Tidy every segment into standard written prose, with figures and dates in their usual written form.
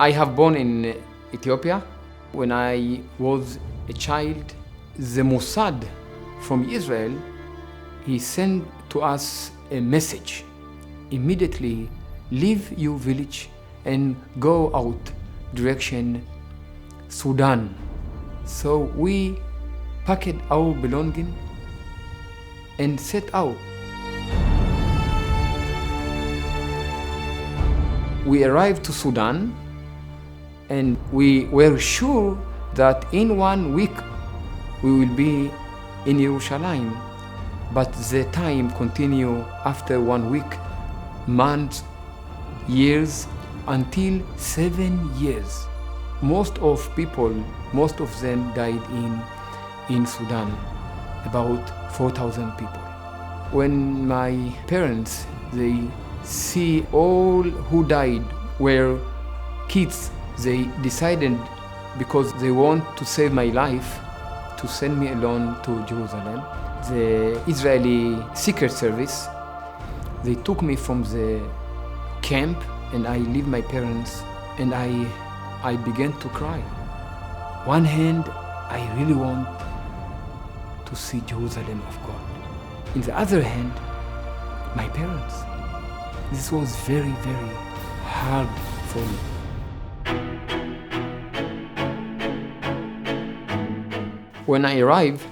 I have born in Ethiopia. When I was a child, the Mossad from Israel, he sent to us a message. Immediately leave your village and go out direction Sudan. So we packed our belonging and set out. We arrived to Sudan and we were sure that in 1 week we will be in Jerusalem. But the time continued after 1 week, months, years, until 7 years. Most of them died in Sudan, about 4,000 people. When my parents, they see all who died were kids, they decided, because they want to save my life, to send me alone to Jerusalem. The Israeli Secret Service, they took me from the camp and I leave my parents and I began to cry. One hand, I really want to see Jerusalem of God. In the other hand, my parents. This was very, very hard for me. When I arrived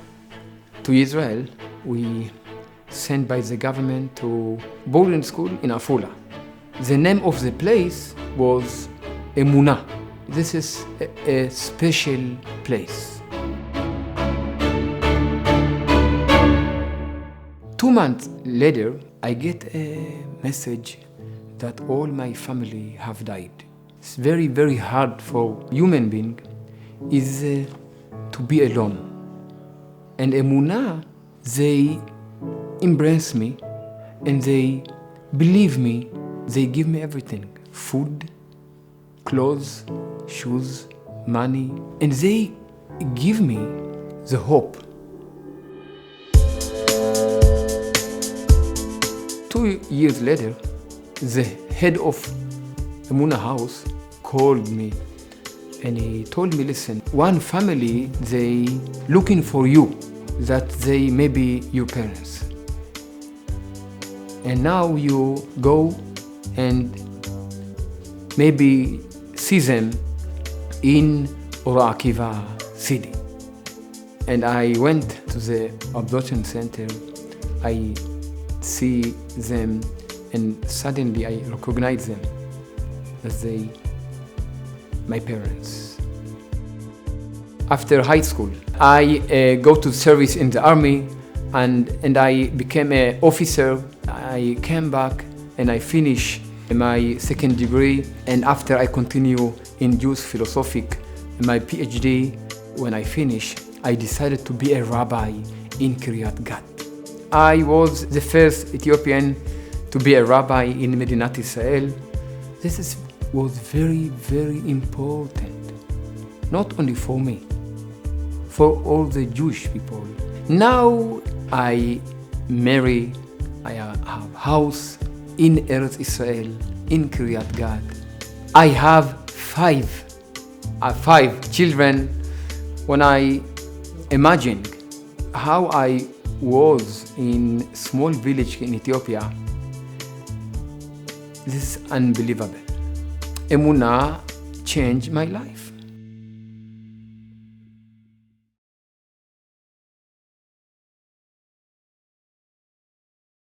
to Israel, we sent by the government to boarding school in Afula. The name of the place was Emunah. This is a special place. 2 months later, I get a message that all my family have died. It's very, very hard for human being is to be alone. And Emunah, they embrace me and they believe me. They give me everything: food, clothes, shoes, money, and they give me the hope. 2 years later, the head of Emunah house called me and he told me, listen, one family, they looking for you, that they may be your parents. And now you go and maybe see them in Ora Akiva city. And I went to the adoption center. I see them and suddenly I recognize them as my parents. After high school, I go to service in the army and I became an officer. I came back and I finished my second degree, and after I continue in Jewish philosophy, my PhD. When I finished, I decided to be a rabbi in Kiryat Gat. I was the first Ethiopian to be a rabbi in Medinat Israel. This was very, very important, not only for me, for all the Jewish people. Now I marry, I have house in Eretz Israel, in Kiryat Gat. I have five children. When I imagine how I was in small village in Ethiopia, this is unbelievable. Emunah changed my life.